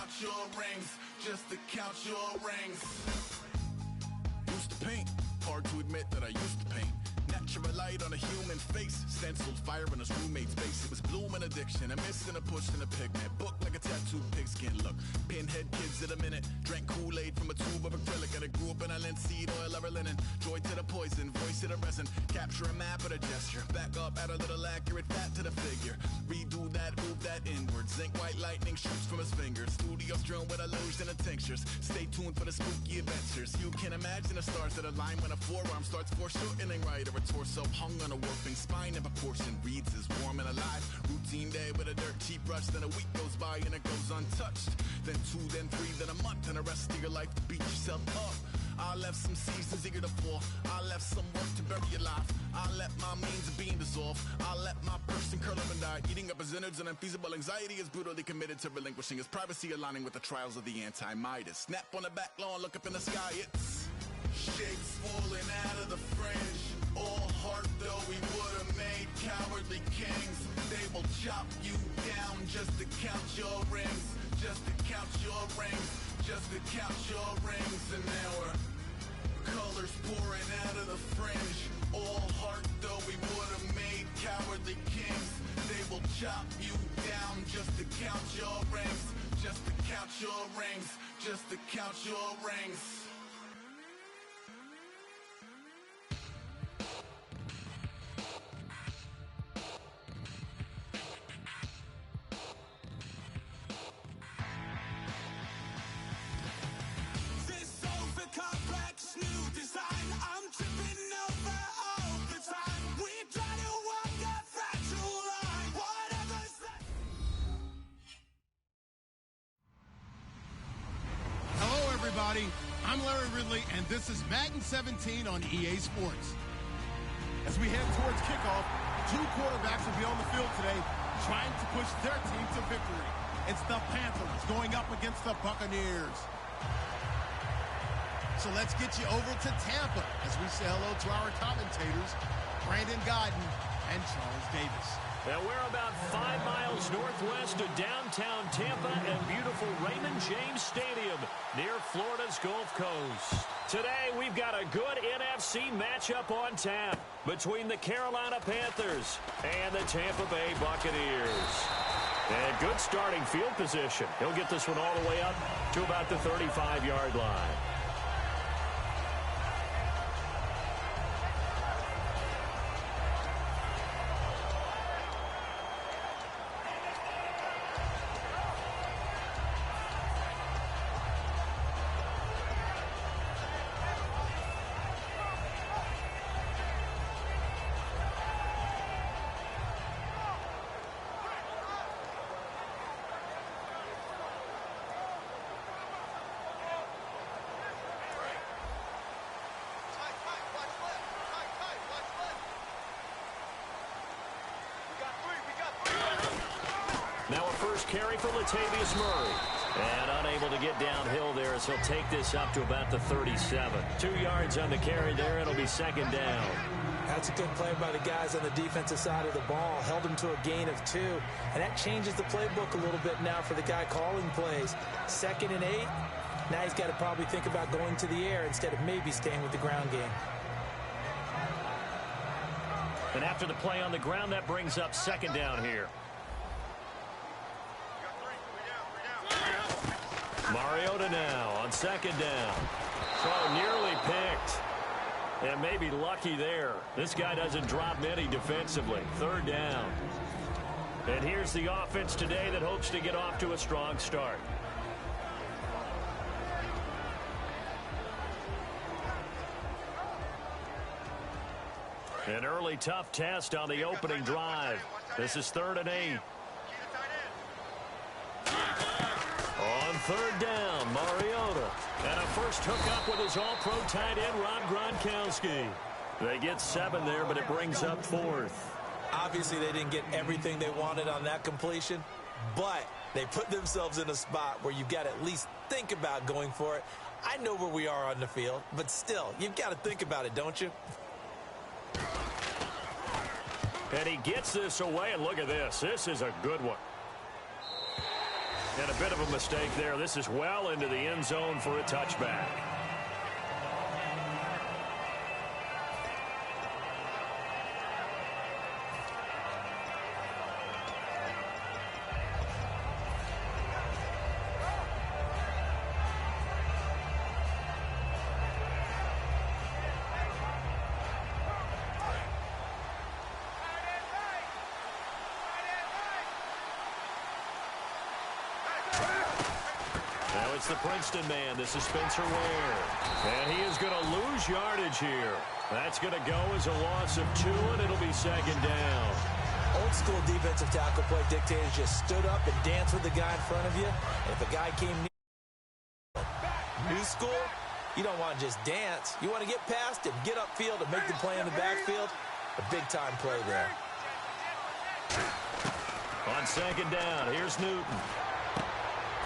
count your rings, just to count your rings. Used to paint, hard to admit that I used to paint. Natural light on a human face, stenciled fire in his roommate's face. It was bloom and addiction, a miss and a push and a pigment. Book like a tattooed pigskin look. Pinhead kids in a minute, drank Kool-Aid from a tube of acrylic. And I grew up in a linseed oil or a linen. Joy to the poison, voice to the resin. Capture a map of a gesture. Back up, add a little accurate fat to the figure. Redo that, move that inward. Zinc white lightning shoots from his fingers. Studios drone with illusion and tinctures. Stay tuned for the spooky adventures. You can imagine the stars that align when a forearm starts foreshortening right, or a torso hung on a warping spine in proportion. Reads as warm and alive. Routine day with a dirt cheap brush. Then a week goes by and it goes untouched. Then 2, then 3, then a month, and the rest of your life to beat yourself up. I left some seasons eager to fall. I left some work to bury your life. I let my means of being dissolve. I let my person curl up and die. Eating up his innards and unfeasible anxiety is brutally committed to relinquishing his privacy, aligning with the trials of the anti-Midas. Snap on the back lawn, look up in the sky, it's shapes falling out of the fringe. All heart though we would've made cowardly kings. They will chop you down just to count your rings. Just to count your rings. Just to count your rings. And now we're colors pouring out of the fringe. All heart though we would've made cowardly kings. They will chop you down just to count your rings. Just to count your rings. Just to count your rings. I'm Larry Ridley, and this is Madden 17 on EA Sports. As we head towards kickoff, 2 quarterbacks will be on the field today trying to push their team to victory. It's the Panthers going up against the Buccaneers. So let's get you over to Tampa as we say hello to our commentators, Brandon Godden and Charles Davis. And we're about 5 miles northwest of downtown Tampa and beautiful Raymond James Stadium near Florida's Gulf Coast. Today, we've got a good NFC matchup on tap between the Carolina Panthers and the Tampa Bay Buccaneers. And good starting field position. He'll get this one all the way up to about the 35-yard line. Now a first carry for Latavius Murray. And unable to get downhill there as he'll take this up to about the 37. 2 yards on the carry there. It'll be second down. That's a good play by the guys on the defensive side of the ball. Held him to a gain of 2. And that changes the playbook a little bit now for the guy calling plays. 2nd and 8. Now he's got to probably think about going to the air instead of maybe staying with the ground game. And after the play on the ground, that brings up second down here. Mariota now on second down. Throw nearly picked. And maybe lucky there. This guy doesn't drop many defensively. Third down. And here's the offense today that hopes to get off to a strong start. An early tough test on the opening drive. This is 3rd and 8. On 3rd down, Mariota. And a first hookup with his all-pro tight end, Rob Gronkowski. They get 7 there, but it brings up 4th. Obviously, they didn't get everything they wanted on that completion, but they put themselves in a spot where you've got to at least think about going for it. I know where we are on the field, but still, you've got to think about it, don't you? And he gets this away, and look at this. This is a good one. And a bit of a mistake there. This is well into the end zone for a touchback. It's the Princeton man. This is Spencer Ware. And he is going to lose yardage here. That's going to go as a loss of 2, and it'll be second down. Old school defensive tackle play dictators just stood up and danced with the guy in front of you. And if a guy came near, new school, you don't want to just dance. You want to get past him, get upfield, and make the play in the backfield. A big-time play there. On second down, here's Newton.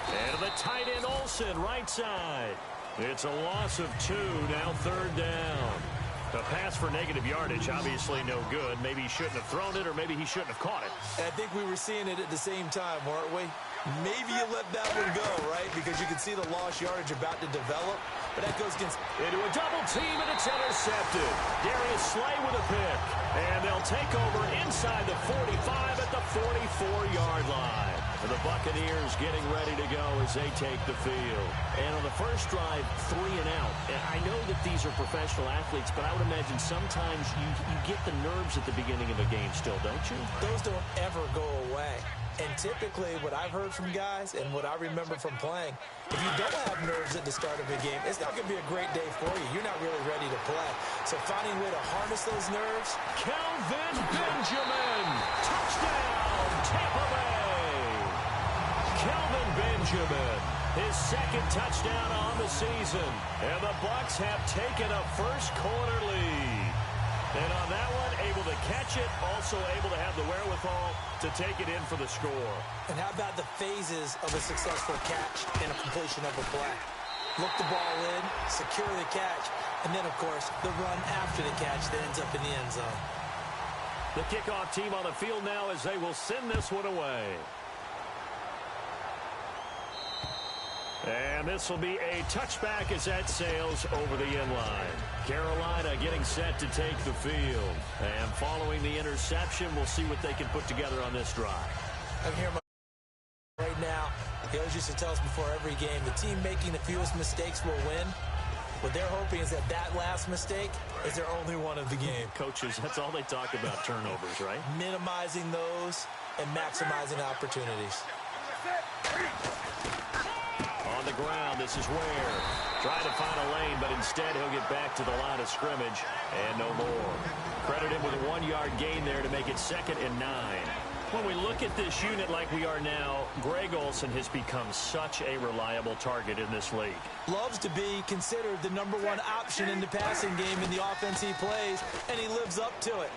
And the tight end Olsen, right side. It's a loss of 2, now third down. A pass for negative yardage, obviously no good. Maybe he shouldn't have thrown it, or maybe he shouldn't have caught it. I think we were seeing it at the same time, weren't we? Maybe you let that one go, right? Because you can see the lost yardage about to develop. But that goes against... Into a double team, and it's intercepted. Darius Slay with a pick. And they'll take over inside the 45 at the 44-yard line. And the Buccaneers getting ready to go as they take the field. And on the first drive, 3 and out. And I know that these are professional athletes, but I would imagine sometimes you get the nerves at the beginning of a game still, don't you? Those don't ever go away. And typically, what I've heard from guys and what I remember from playing, if you don't have nerves at the start of a game, it's not going to be a great day for you. You're not really ready to play. So finding a way to harness those nerves. Kelvin Benjamin, touchdown, Tampa Bay. Kelvin Benjamin, his second touchdown on the season. And the Bucs have taken a first quarter lead. And on that one, able to catch it, also able to have the wherewithal to take it in for the score. And how about the phases of a successful catch and a completion of a play? Look the ball in, secure the catch, and then, of course, the run after the catch that ends up in the end zone. The kickoff team on the field now as they will send this one away. And this will be a touchback as that sails over the end line. Carolina getting set to take the field. And following the interception, we'll see what they can put together on this drive. I'm here right now. He always used to tell us before every game, the team making the fewest mistakes will win. What they're hoping is that that last mistake is their only one of the game. Coaches, that's all they talk about, turnovers, right? Minimizing those and maximizing opportunities. On the ground, this is Ware. Trying to find a lane, but instead he'll get back to the line of scrimmage. And no more. Credit him with a 1-yard gain there to make it 2nd and 9. When we look at this unit like we are now, Greg Olsen has become such a reliable target in this league. Loves to be considered the #1 option in the passing game in the offense he plays, and he lives up to it.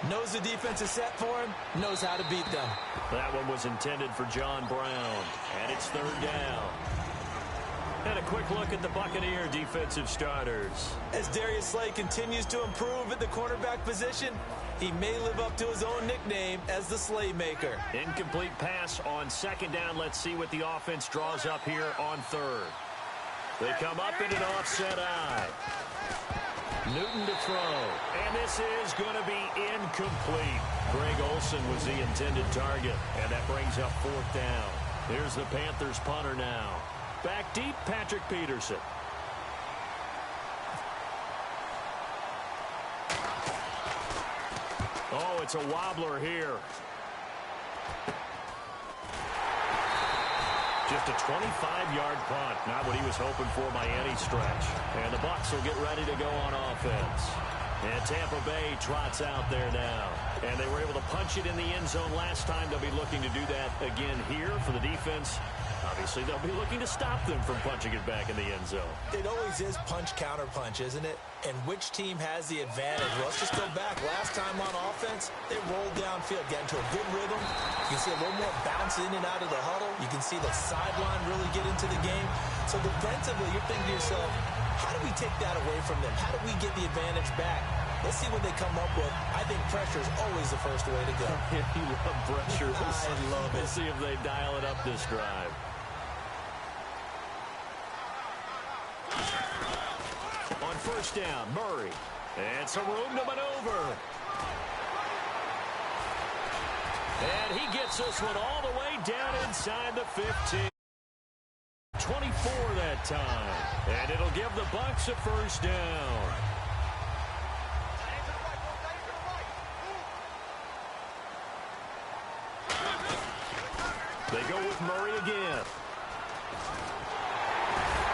Knows the defense is set for him, knows how to beat them. That one was intended for John Brown, and it's 3rd down. And a quick look at the Buccaneer defensive starters. As Darius Slay continues to improve at the cornerback position, he may live up to his own nickname as the Slaymaker. Incomplete pass on 2nd down. Let's see what the offense draws up here on 3rd. They come up in an offset eye. Newton to throw. And this is going to be incomplete. Greg Olsen was the intended target. And that brings up 4th down. Here's the Panthers punter now. Back deep, Patrick Peterson. Oh, it's a wobbler here. Just a 25-yard punt. Not what he was hoping for by any stretch. And the Bucs will get ready to go on offense. And Tampa Bay trots out there now. And they were able to punch it in the end zone last time. They'll be looking to do that again here for the defense. Obviously, they'll be looking to stop them from punching it back in the end zone. It always is punch-counter-punch, isn't it? And which team has the advantage? Well, let's just go back. Last time on offense, they rolled downfield, got into a good rhythm. You can see a little more bounce in and out of the huddle. You can see the sideline really get into the game. So defensively, you're thinking to yourself, how do we take that away from them? How do we get the advantage back? Let's see what they come up with. I think pressure is always the first way to go. You love pressure. I love it. We'll see if they dial it up this drive. first down. Murray. And some room to maneuver. And he gets this one all the way down inside the 15. 24 that time. And it'll give the Bucs a first down. They go with Murray again.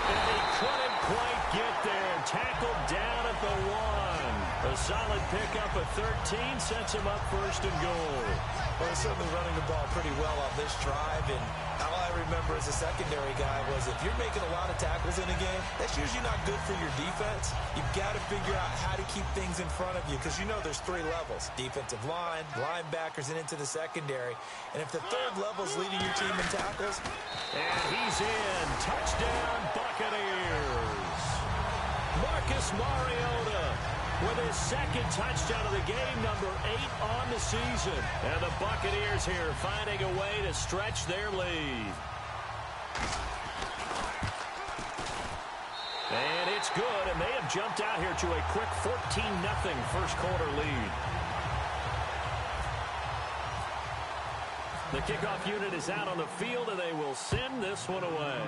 And he couldn't quite get there. Tackled down at the 1. A solid pickup of 13 sets him up first and goal. Well, he's certainly running the ball pretty well on this drive, and all I remember as a secondary guy was if you're making a lot of tackles in a game, that's usually not good for your defense. You've got to figure out how to keep things in front of you because you know there's 3 levels, defensive line, linebackers, and into the secondary. And if the 3rd level is leading your team in tackles. And he's in. Touchdown, Buccaneers. Marcus Mariota with his 2nd touchdown of the game, number 8 on the season. And the Buccaneers here finding a way to stretch their lead. And it's good, and they have jumped out here to a quick 14-0 first quarter lead. The kickoff unit is out on the field, and they will send this one away.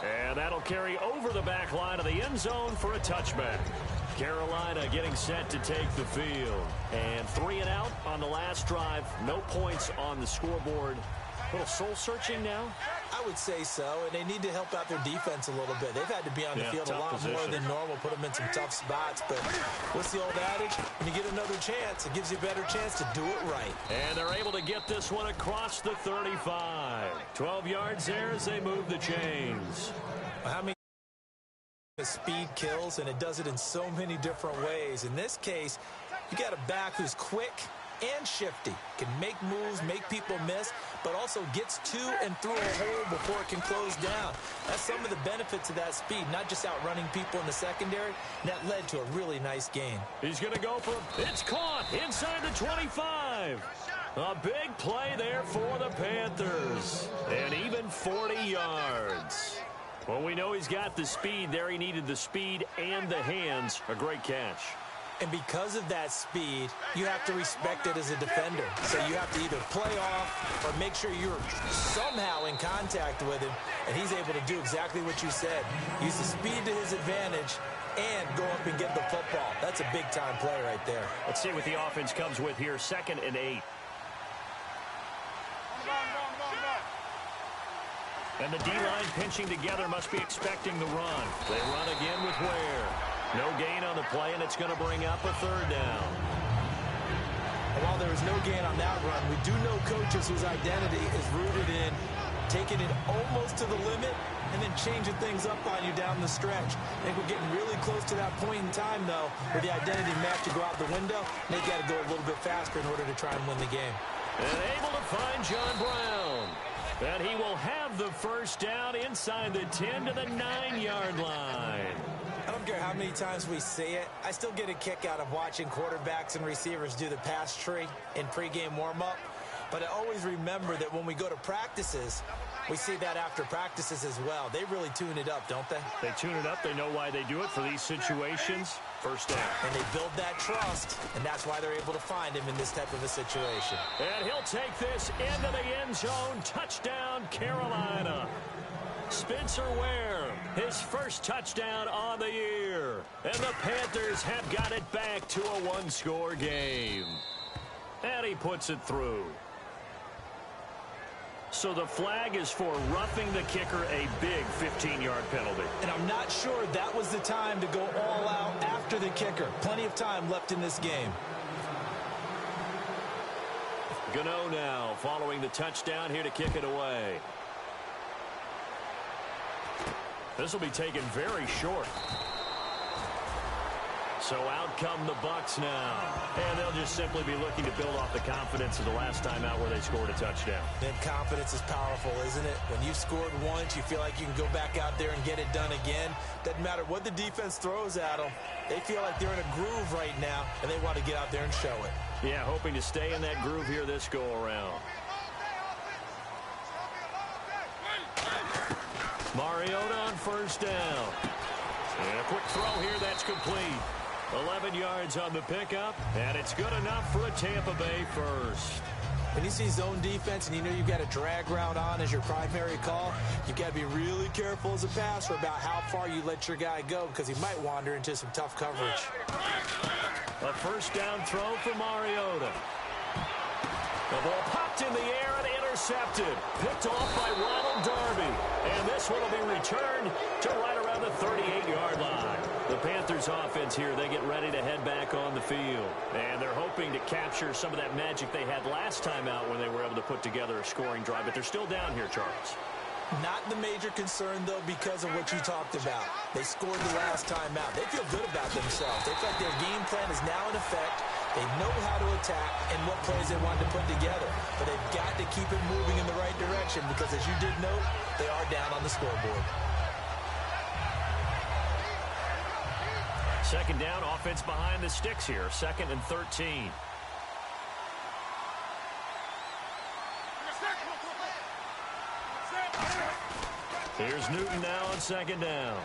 And that'll carry over the back line of the end zone for a touchback. Carolina getting set to take the field. And 3 and out on the last drive. No points on the scoreboard. A little soul-searching now? I would say so, and they need to help out their defense a little bit. They've had to be on the field a lot more than normal, put them in some tough spots. But what's the old adage? When you get another chance, it gives you a better chance to do it right. And they're able to get this one across the 35. 12 yards there as they move the chains. How many speed kills, and it does it in so many different ways. In this case, you got a back who's quick and shifty, can make moves, make people miss, but also gets to and through a hole before it can close down. That's some of the benefits of that speed, not just outrunning people in the secondary, and that led to a really nice gain. He's going to go for it's caught inside the 25. A big play there for the Panthers, and even 40 yards. Well, we know he's got the speed there. He needed the speed and the hands. A great catch. And because of that speed, you have to respect it as a defender. So you have to either play off or make sure you're somehow in contact with him. And he's able to do exactly what you said. Use the speed to his advantage and go up and get the football. That's a big-time play right there. Let's see what the offense comes with here. 2nd and 8. And the D-line pinching together must be expecting the run. They run again with Ware. No gain on the play, and it's going to bring up a 3rd down. And while there is no gain on that run, we do know coaches whose identity is rooted in taking it almost to the limit and then changing things up on you down the stretch. I think we're getting really close to that point in time, though, where the identity may have to go out the window, and they've got to go a little bit faster in order to try and win the game. And able to find John Brown. And he will have the first down inside the 10 to the 9-yard line. I don't care how many times we see it. I still get a kick out of watching quarterbacks and receivers do the pass tree in pregame warm-up. But I always remember that when we go to practices, we see that after practices as well. They really tune it up, don't they? They tune it up. They know why they do it for these situations. First down. And they build that trust, and that's why they're able to find him in this type of a situation. And he'll take this into the end zone. Touchdown, Carolina. Spencer Ware, his first touchdown on the year. And the Panthers have got it back to a 1-score game. And he puts it through. So the flag is for roughing the kicker, a big 15-yard penalty. And I'm not sure that was the time to go all out after the kicker. Plenty of time left in this game. Gano now following the touchdown here to kick it away. This will be taken very short. So out come the Bucs now. And they'll just simply be looking to build off the confidence of the last time out where they scored a touchdown. And confidence is powerful, isn't it? When you've scored once, you feel like you can go back out there and get it done again. Doesn't matter what the defense throws at them. They feel like they're in a groove right now, and they want to get out there and show it. Yeah, hoping to stay in that groove here this go-around. Mariota on first down. And a quick throw here that's complete. 11 yards on the pickup, and it's good enough for a Tampa Bay first. When you see zone defense and you know you've got a drag route on as your primary call, you've got to be really careful as a passer about how far you let your guy go because he might wander into some tough coverage. A first down throw for Mariota. The ball popped in the air and intercepted. Picked off by Ronald Darby. And this one will be returned to right around the 38-yard line. The Panthers offense here, they get ready to head back on the field. And they're hoping to capture some of that magic they had last time out when they were able to put together a scoring drive. But they're still down here, Charles. Not the major concern, though, because of what you talked about. They scored the last time out. They feel good about themselves. They feel like their game plan is now in effect. They know how to attack and what plays they want to put together. But they've got to keep it moving in the right direction because, as you did note, they are down on the scoreboard. Second down, offense behind the sticks here. 2nd and 13. Here's Newton now on 2nd down.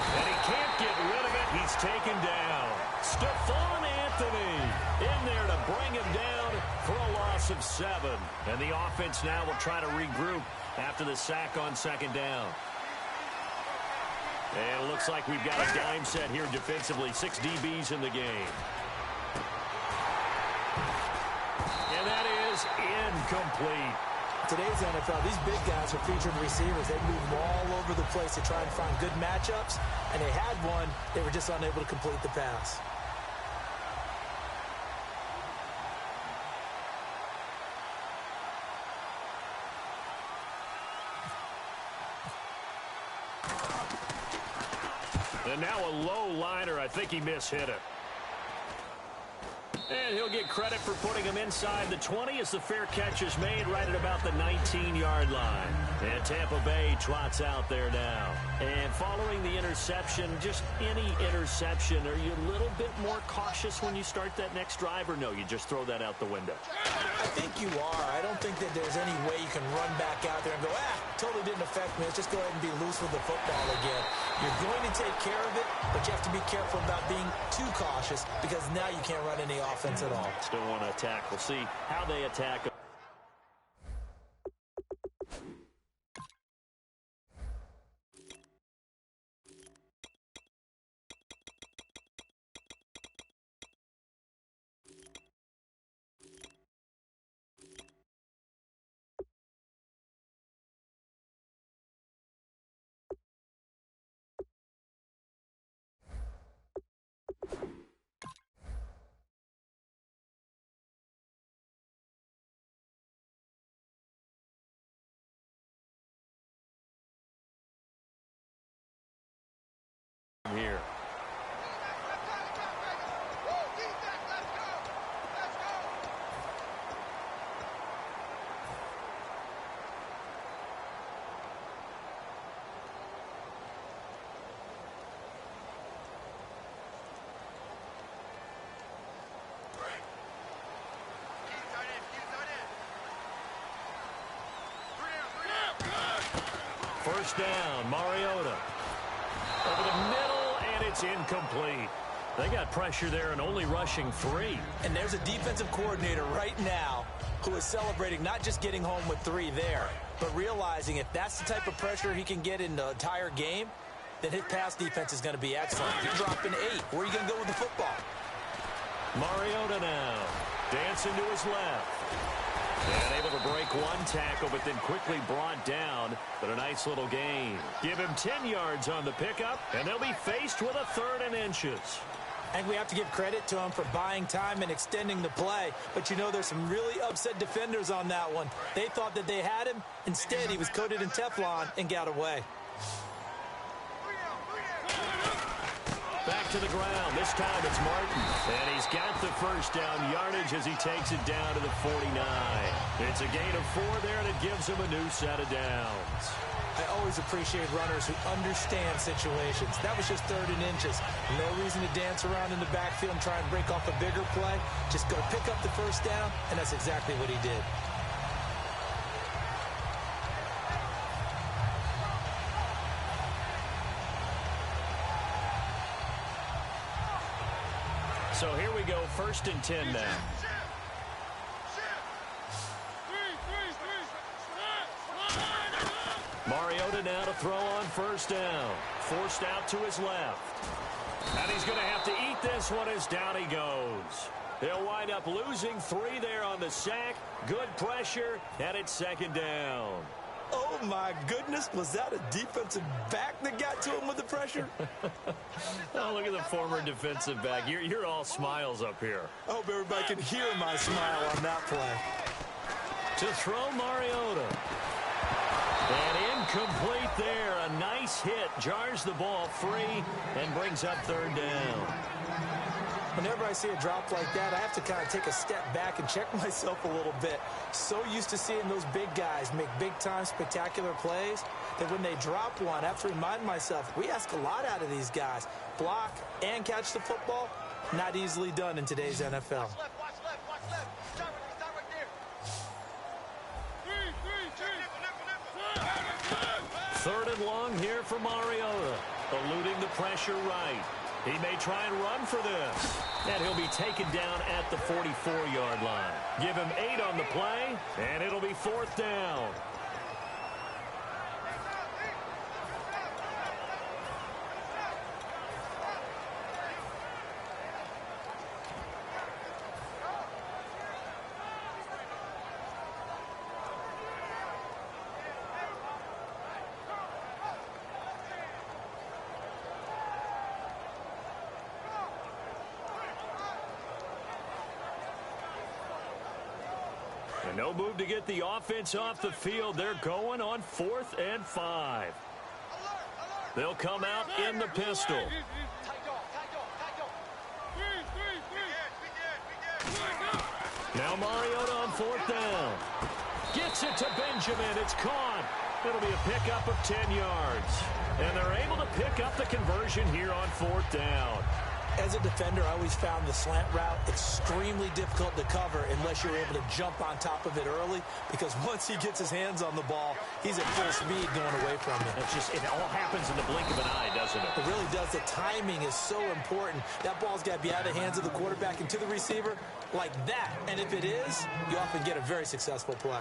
And he can't get rid of it. He's taken down. Stephon Anthony in there to bring him down for a loss of 7. And the offense now will try to regroup after the sack on 2nd down. And it looks like we've got a dime set here defensively. 6 DBs in the game. And that is incomplete. Today's NFL, these big guys are featured receivers. They move all over the place to try and find good matchups, and they had one. They were just unable to complete the pass. And now a low liner. I think he mishit it. And he'll get credit for putting him inside the 20 as the fair catch is made right at about the 19-yard line. And Tampa Bay trots out there now. And following the interception, just any interception, are you a little bit more cautious when you start that next drive, or no, you just throw that out the window? I think you are. I don't think that there's any way you can run back out there and go, totally didn't affect me. Let's just go ahead and be loose with the football again. You're going to take care of it, but you have to be careful about being too cautious because now you can't run any offense at all. Still want to attack. We'll see how they attack. Here. First down, Mariota. Over the middle, and it's incomplete. They got pressure there and only rushing 3. And there's a defensive coordinator right now who is celebrating not just getting home with 3 there, but realizing if that's the type of pressure he can get in the entire game, then his pass defense is going to be excellent. You're dropping 8. Where are you going to go with the football? Mariota now. Dancing to his left. And able to break one tackle, but then quickly brought down. But a nice little gain. Give him 10 yards on the pickup, and they'll be faced with a 3rd and inches. I think we have to give credit to him for buying time and extending the play. But, you know, there's some really upset defenders on that one. They thought that they had him. Instead, he was coated in Teflon and got away. Back to the ground. This time it's Martin. And he's got the first down yardage as he takes it down to the 49. It's a gain of 4 there, and it gives him a new set of downs. I always appreciate runners who understand situations. That was just 3rd and inches. No reason to dance around in the backfield and try and break off a bigger play. Just go pick up the first down, and that's exactly what he did. So here we go, 1st and 10 now. Mariota now to throw on 1st down. Forced out to his left. And he's going to have to eat this one as down he goes. They'll wind up losing 3 there on the sack. Good pressure, and it's 2nd down. Oh, my goodness. Was that a defensive back that got to him with the pressure? Oh, look at the former defensive back. You're all smiles up here. I hope everybody can hear my smile on that play. To throw Mariota. And incomplete there. A nice hit. Jars the ball free and brings up 3rd down. Whenever I see a drop like that, I have to kind of take a step back and check myself a little bit. So used to seeing those big guys make big-time spectacular plays that when they drop one, I have to remind myself, we ask a lot out of these guys. Block and catch the football, not easily done in today's NFL. Watch left. Start right there. 3rd and long here for Mariota. Eluding the pressure right. He may try and run for this. And he'll be taken down at the 44-yard line. Give him 8 on the play, and it'll be 4th down. And no move to get the offense off the field. They're going on 4th and 5. They'll come out in the pistol. Now Mariota on 4th down. Gets it to Benjamin. It's caught. It'll be a pickup of 10 yards. And they're able to pick up the conversion here on 4th down. As a defender, I always found the slant route extremely difficult to cover unless you're able to jump on top of it early, because once he gets his hands on the ball, he's at full speed going away from it. It all happens in the blink of an eye, doesn't it? It really does. The timing is so important. That ball's got to be out of the hands of the quarterback and to the receiver like that. And if it is, you often get a very successful play.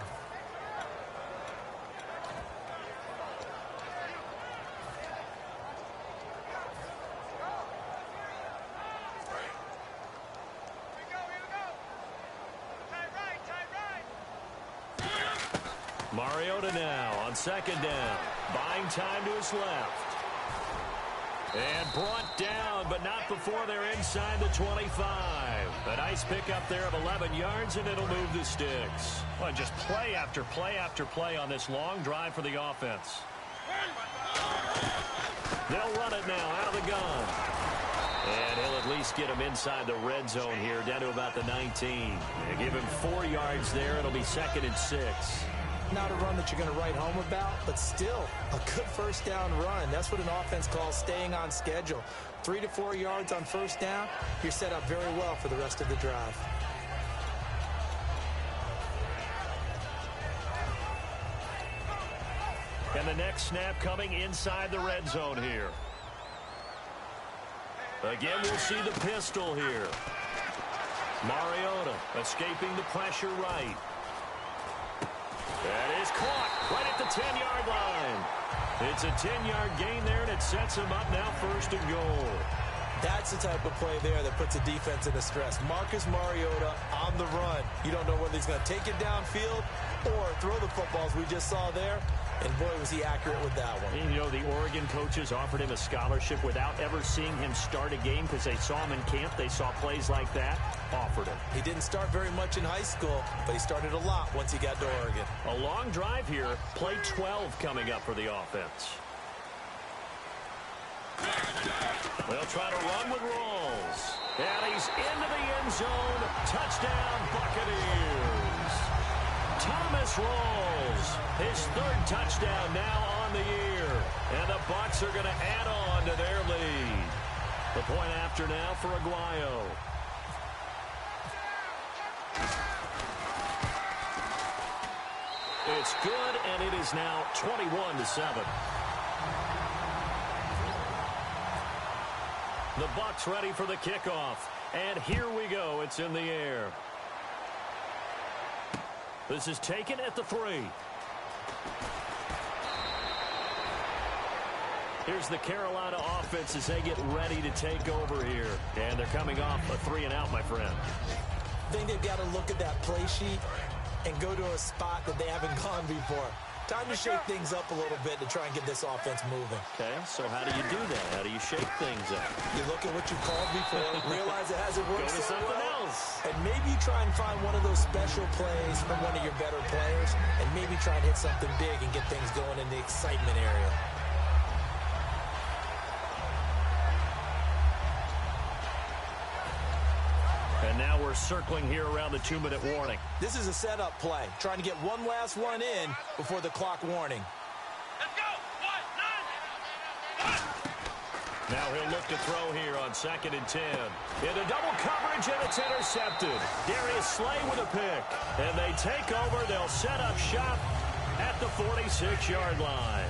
Mariota now on 2nd down. Buying time to his left. And brought down, but not before they're inside the 25. A nice pickup there of 11 yards, and it'll move the sticks. Well, just play after play after play on this long drive for the offense. They'll run it now out of the gun. And he'll at least get him inside the red zone here, down to about the 19. They give him 4 yards there. It'll be 2nd and 6. Not a run that you're going to write home about, but still a good 1st down run. That's what an offense calls staying on schedule. 3 to 4 yards on 1st down, you're set up very well for the rest of the drive. And the next snap coming inside the red zone here. Again, we'll see the pistol here. Mariota escaping the pressure right. That is caught right at the 10-yard line. It's a 10-yard gain there, and it sets him up now 1st and goal. That's the type of play there that puts a defense into stress. Marcus Mariota on the run. You don't know whether he's going to take it downfield or throw the footballs we just saw there. And boy, was he accurate with that one. And, you know, the Oregon coaches offered him a scholarship without ever seeing him start a game because they saw him in camp. They saw plays like that, offered him. He didn't start very much in high school, but he started a lot once he got to Oregon. A long drive here. Play 12 coming up for the offense. They'll try to run with Rawls. And he's into the end zone. Touchdown, Buccaneers. Thomas Rawls, his 3rd touchdown now on the year. And the Bucs are going to add on to their lead. The point after now for Aguayo. It's good, and it is now 21-7. The Bucs ready for the kickoff. And here we go. It's in the air. This is taken at the 3. Here's the Carolina offense as they get ready to take over here. And they're coming off a 3-and-out, my friend. I think they've got to look at that play sheet and go to a spot that they haven't gone before. Time to shake things up a little bit to try and get this offense moving. Okay, so how do you do that? How do you shake things up? You look at what you called before, realize it hasn't worked Go to so something well, else. and maybe try and find one of those special plays from one of your better players, and maybe try and hit something big and get things going in the excitement area. And now we're circling here around the 2-minute warning. This is a setup play, trying to get one last one in before the clock warning. Let's go. 1, 9. Now he'll look to throw here on 2nd and 10. Into double coverage, and it's intercepted. Darius Slay with a pick. And they take over. They'll set up shop at the 46-yard line.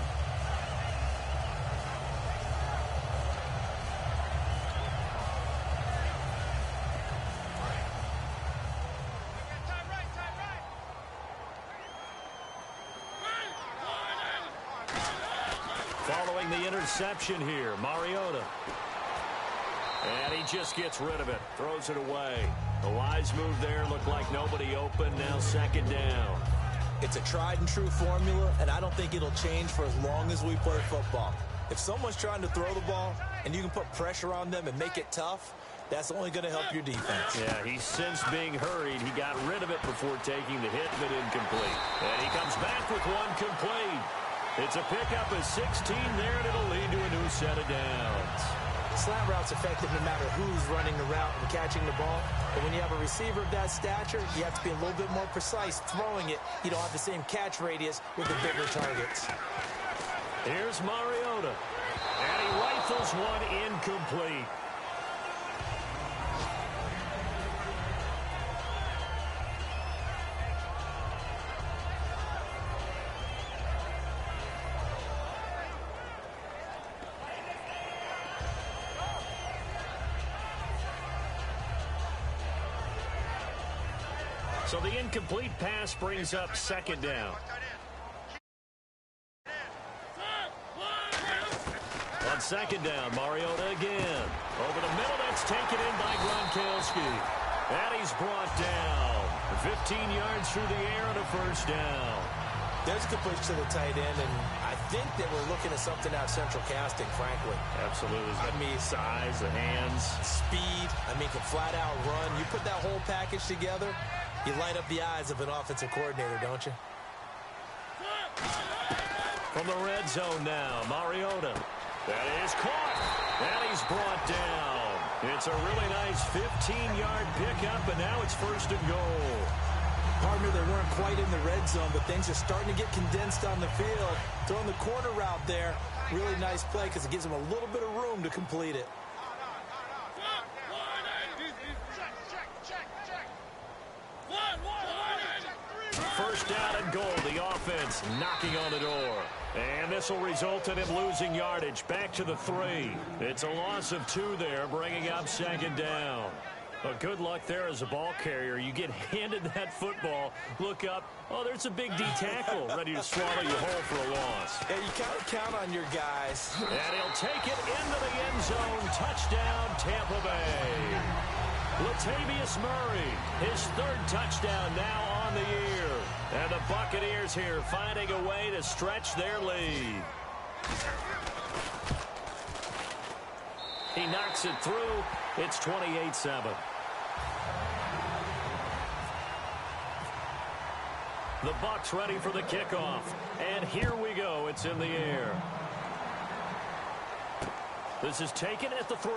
Following the interception here, Mariota. And he just gets rid of it, throws it away. A wise move there, looked like nobody open, now 2nd down. It's a tried-and-true formula, and I don't think it'll change for as long as we play football. If someone's trying to throw the ball and you can put pressure on them and make it tough, that's only going to help your defense. Yeah, he sensed being hurried. He got rid of it before taking the hit, but incomplete. And he comes back with one complete. It's a pickup of 16 there, and it'll lead to a new set of downs. Slant route's effective no matter who's running the route and catching the ball. But when you have a receiver of that stature, you have to be a little bit more precise throwing it. You don't have the same catch radius with the bigger targets. Here's Mariota. And he rifles one incomplete. So the incomplete pass brings up 2nd down. On 2nd down, Mariota again. Over the middle, that's taken in by Gronkowski. And he's brought down. 15 yards through the air and a 1st down. There's a completion to the tight end, and I think that we're looking at something out of central casting, frankly. Absolutely. I mean, size, the hands. Speed, can flat out run. You put that whole package together, you light up the eyes of an offensive coordinator, don't you? From the red zone now, Mariota. That is caught. And he's brought down. It's a really nice 15-yard pickup, and now it's 1st and goal. Partner, they weren't quite in the red zone, but things are starting to get condensed on the field. Throwing the corner route there, really nice play because it gives them a little bit of room to complete it. First down and goal, the offense knocking on the door. And this will result in him losing yardage back to the 3. It's a loss of 2 there, bringing up 2nd down. Well, good luck there as a ball carrier. You get handed that football, look up, oh, there's a big D tackle ready to swallow you whole for a loss. Yeah, you kind of count on your guys. And he'll take it into the end zone. Touchdown, Tampa Bay. Latavius Murray, his 3rd touchdown now on the year. And the Buccaneers here finding a way to stretch their lead. He knocks it through. It's 28-7. The Bucs ready for the kickoff. And here we go. It's in the air. This is taken at the 3.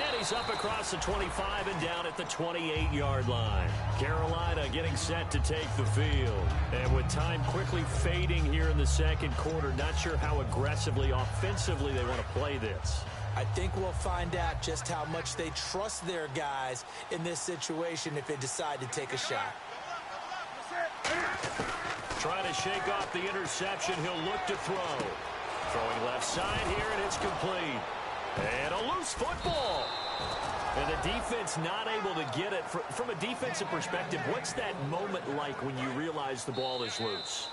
And he's up across the 25 and down at the 28-yard line. Carolina getting set to take the field. And with time quickly fading here in the 2nd quarter, not sure how aggressively, offensively they want to play this. I think we'll find out just how much they trust their guys in this situation if they decide to take a shot. Trying to shake off the interception. He'll look to throw. Throwing left side here, and it's complete. And a loose football. And the defense not able to get it. From a defensive perspective, what's that moment like when you realize the ball is loose?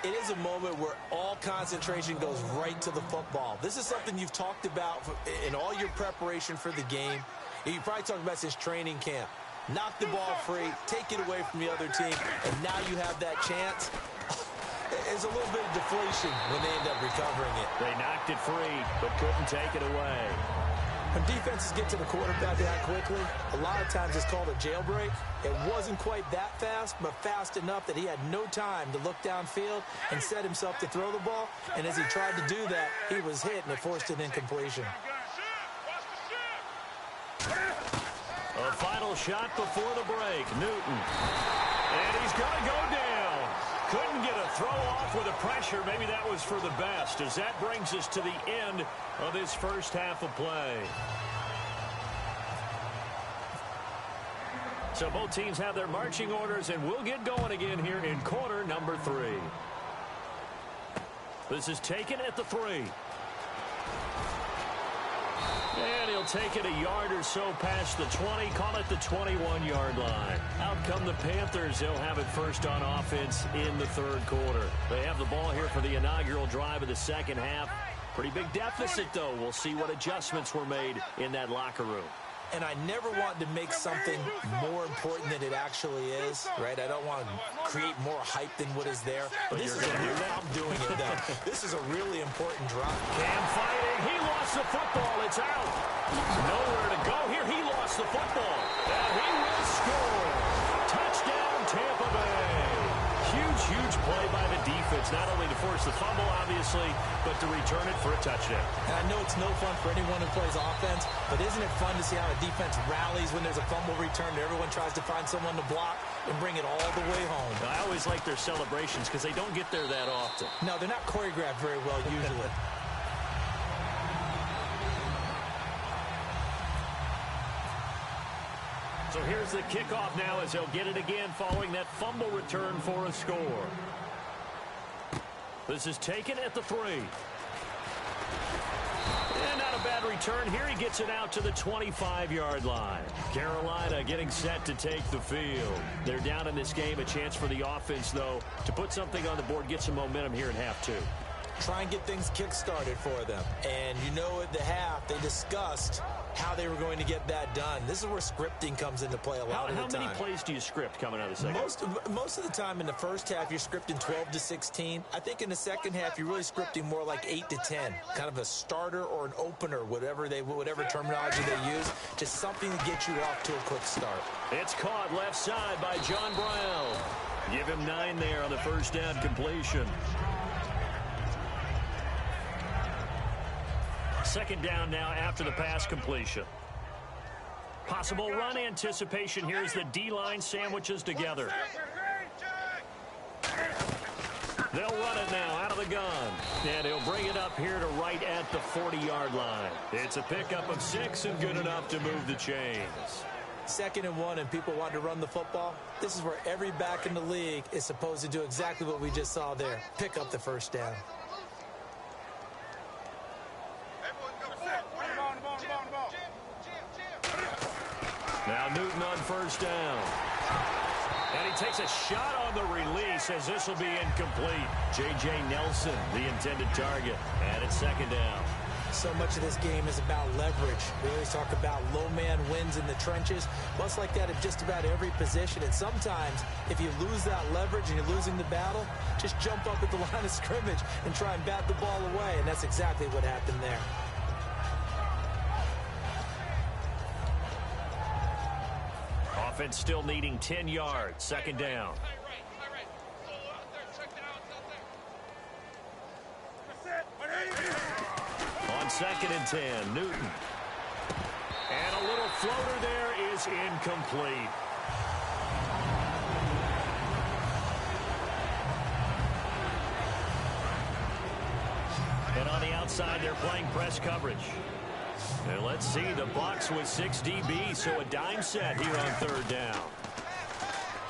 It is a moment where all concentration goes right to the football. This is something you've talked about in all your preparation for the game. You probably talked about since training camp. Knock the ball free, take it away from the other team, and now you have that chance. There's a little bit of deflation when they end up recovering it. They knocked it free, but couldn't take it away. When defenses get to the quarterback that quickly, a lot of times it's called a jailbreak. It wasn't quite that fast, but fast enough that he had no time to look downfield and set himself to throw the ball. And as he tried to do that, he was hit, and it forced an incompletion. A final shot before the break. Newton. And he's going to go down. Couldn't get a throw off with the pressure. Maybe that was for the best, as that brings us to the end of this first half of play. So both teams have their marching orders, and we'll get going again here in quarter number 3. This is taken at the 3. And he'll take it a yard or so past the 20, call it the 21-yard line. Out come the Panthers. They'll have it first on offense in the third quarter. They have the ball here for the inaugural drive of the second half. Pretty big deficit, though. We'll see what adjustments were made in that locker room. And I never want to make something more important than it actually is, right? I don't want to create more hype than what is there. But this is I'm doing it, though. This is a really important drop. Cam fighting. He lost the football. It's out. Nowhere to go here. He lost the football. And he will score. Touchdown, Tampa Bay. Huge play by the defense, not only to force the fumble, obviously, but to return it for a touchdown. And I know it's no fun for anyone who plays offense, but isn't it fun to see how a defense rallies when there's a fumble return and everyone tries to find someone to block and bring it all the way home? I always like their celebrations because they don't get there that often. No, they're not choreographed very well usually. So here's the kickoff now as they'll get it again following that fumble return for a score. This is taken at the 3. And not a bad return here. He gets it out to the 25-yard line. Carolina getting set to take the field. They're down in this game. A chance for the offense, though, to put something on the board, get some momentum here in half 2. Try and get things kick-started for them. And you know at the half, they discussed how they were going to get that done. This is where scripting comes into play a lot of the time. How many plays do you script coming out of the second half? Most of the time in the first half, you're scripting 12 to 16. I think in the second half, you're really scripting more like 8 to 10. Kind of a starter or an opener, whatever terminology they use. Just something to get you off to a quick start. It's caught left side by John Brown. Give him 9 there on the first down completion. Second down now after the pass completion. Possible run anticipation here as the D-line sandwiches together. They'll run it now out of the gun. And he'll bring it up here to right at the 40-yard line. It's a pickup of 6 and good enough to move the chains. 2nd and 1 and people want to run the football. This is where every back in the league is supposed to do exactly what we just saw there. Pick up the first down. Now Newton on first down. And he takes a shot on the release as this will be incomplete. J.J. Nelson, the intended target. And it's second down. So much of this game is about leverage. We always talk about low man wins in the trenches. Well, it's like that at just about every position. And sometimes, if you lose that leverage and you're losing the battle, just jump up at the line of scrimmage and try and bat the ball away. And that's exactly what happened there. Offense still needing 10 yards. Second down. On 2nd and 10, Newton. And a little floater there is incomplete. And on the outside, they're playing press coverage. And let's see, the Bucs with 6 DBs, so a dime set here on third down.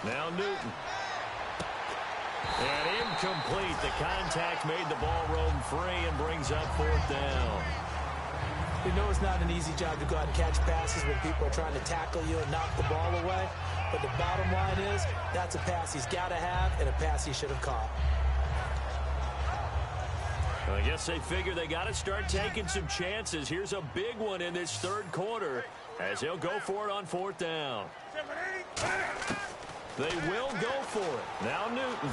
Now Newton. And incomplete. The contact made the ball roam free and brings up 4th down. You know it's not an easy job to go out and catch passes when people are trying to tackle you and knock the ball away. But the bottom line is, that's a pass he's got to have and a pass he should have caught. I guess they figure they got to start taking some chances. Here's a big one in this third quarter as they'll go for it on fourth down. They will go for it. Now Newton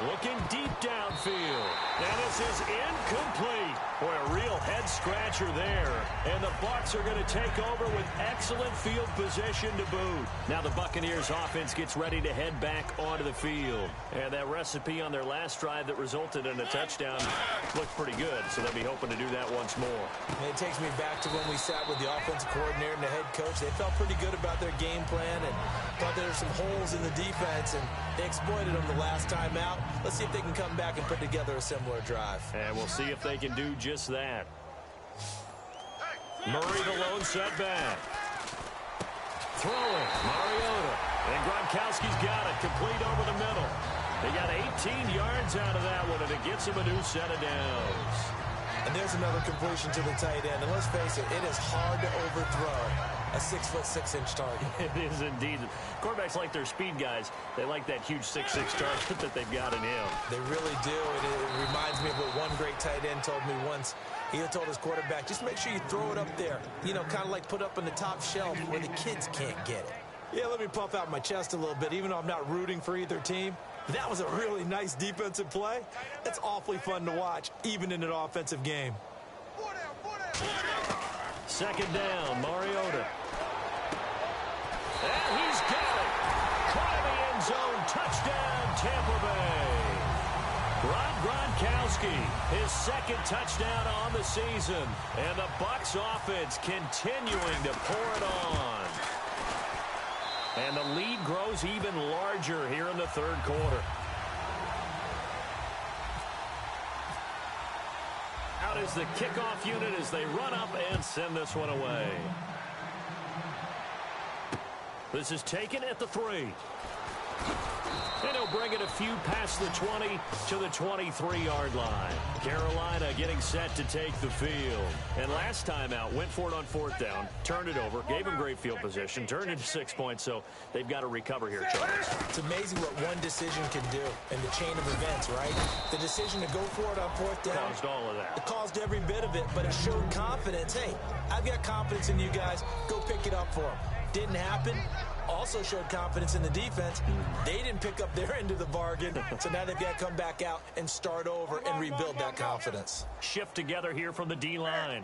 looking deep downfield. And this is incomplete. Boy, a real head-scratcher there. And the Bucs are going to take over with excellent field position to boot. Now the Buccaneers offense gets ready to head back onto the field. And that recipe on their last drive that resulted in a touchdown looked pretty good. So they'll be hoping to do that once more. And it takes me back to when we sat with the offensive coordinator and the head coach. They felt pretty good about their game plan and thought there were some holes in the defense. And they exploited them the last time out. Let's see if they can come back and put together a similar drive. And we'll see if they can do just that. Murray the lone setback. Throwing. Mariota. And Gronkowski's got it. Complete over the middle. They got 18 yards out of that one, and it gets them a new set of downs. And there's another completion to the tight end. And let's face it, it is hard to overthrow a 6'6" target. It is indeed. Quarterbacks like their speed guys. They like that huge 6'6" target that they've got in him. They really do. And it reminds me of what one great tight end told me once. He told his quarterback, just make sure you throw it up there. You know, kind of like put up on the top shelf where the kids can't get it. Yeah, let me puff out my chest a little bit, even though I'm not rooting for either team. That was a really nice defensive play. It's awfully fun to watch, even in an offensive game. Second down, Mariota. And he's got it. Caught in the end zone. Touchdown, Tampa Bay. Gronkowski, his second touchdown on the season. And the Bucs offense continuing to pour it on. And the lead grows even larger here in the third quarter. Out is the kickoff unit as they run up and send this one away. This is taken at the 3. And he'll bring it a few past the 20 to the 23-yard line. Carolina getting set to take the field. And last time out, went for it on fourth down, turned it over, gave him great field position, turned into 6 points, so they've got to recover here, Charles. It's amazing what one decision can do in the chain of events, right? The decision to go for it on fourth down. Caused all of that. It caused every bit of it, but it showed confidence. Hey, I've got confidence in you guys. Go pick it up for them. Didn't happen. Also showed confidence in the defense. They didn't pick up their end of the bargain, so now they've got to come back out and start over and rebuild that confidence. Shift together here from the D-line.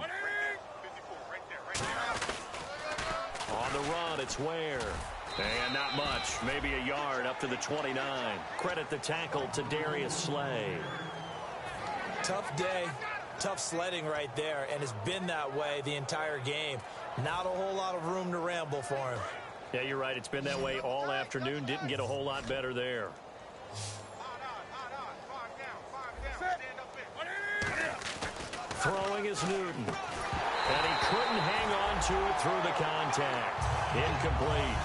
On the run, it's Ware. And not much, maybe a yard up to the 29. Credit the tackle to Darius Slay. Tough day, tough sledding right there, and it's been that way the entire game. Not a whole lot of room to ramble for him. Yeah, you're right. It's been that way all afternoon. Didn't get a whole lot better there. Throwing is Newton. And he couldn't hang on to it through the contact. Incomplete.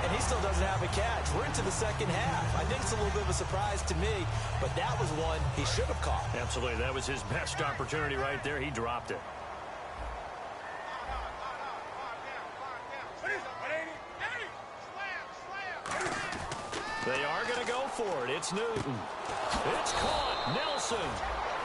And he still doesn't have a catch. We're into the second half. I think it's a little bit of a surprise to me, but that was one he should have caught. Absolutely. That was his best opportunity right there. He dropped it. They are going to go for it. It's Newton. It's caught. Nelson.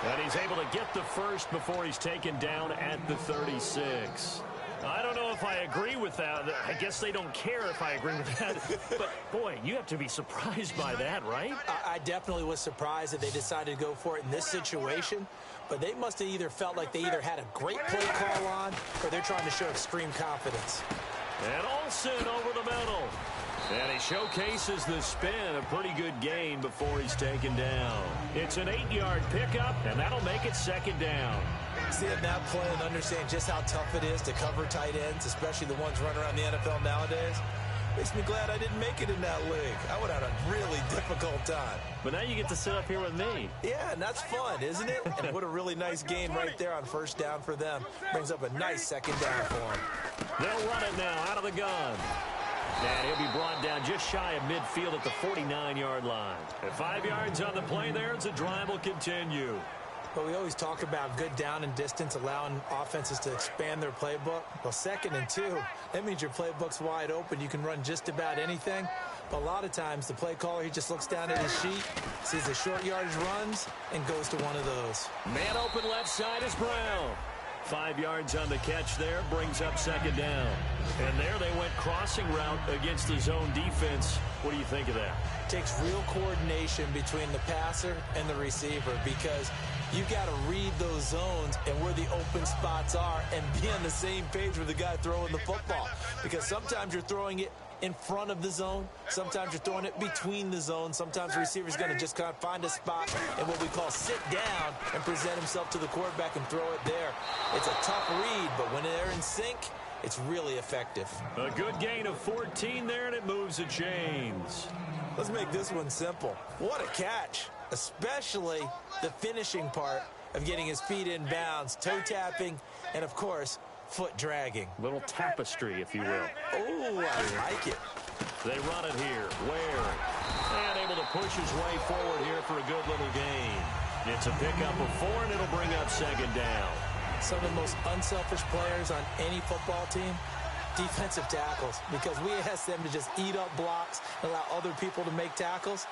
And he's able to get the first before he's taken down at the 36. I don't know if I agree with that. I guess they don't care if I agree with that. But, boy, you have to be surprised by that, right? I definitely was surprised that they decided to go for it in this situation. But they must have either felt like they either had a great play call on or they're trying to show extreme confidence. And Olsen over the middle. And he showcases the spin, a pretty good gain before he's taken down. It's an 8-yard pickup, and that'll make it second down. Seeing that play and understand just how tough it is to cover tight ends, especially the ones running around the NFL nowadays, makes me glad I didn't make it in that league. I would have had a really difficult time. But now you get to sit up here with me. Yeah, and that's fun, isn't it? And what a really nice gain right there on first down for them. Brings up a nice second down for them. They'll run it now out of the gun. And he'll be brought down just shy of midfield at the 49-yard line. At 5 yards on the play there, as the drive will continue. But we always talk about good down and distance, allowing offenses to expand their playbook. Well, 2nd and 2, that means your playbook's wide open. You can run just about anything. But a lot of times, the play caller, he just looks down at his sheet, sees the short yardage runs, and goes to one of those. Man open left side is Brown. 5 yards on the catch there, brings up 2nd down. And there they went crossing route against the zone defense. What do you think of that? Takes real coordination between the passer and the receiver, because you got to read those zones and where the open spots are and be on the same page with the guy throwing the football. Because sometimes you're throwing it in front of the zone. Sometimes you're throwing it between the zones. Sometimes the receiver's going to just kind of find a spot and what we call sit down and present himself to the quarterback and throw it there. It's a tough read, but when they're in sync, it's really effective. A good gain of 14 there, and it moves the chains. Let's make this one simple. What a catch, especially the finishing part of getting his feet in bounds, toe tapping, and of course, foot dragging. Little tapestry, if you will. Oh, I like it. They run it here. Ware. And able to push his way forward here for a good little gain. It's a pickup of 4, and it'll bring up 2nd down. Some of the most unselfish players on any football team, defensive tackles, because we ask them to just eat up blocks and allow other people to make tackles.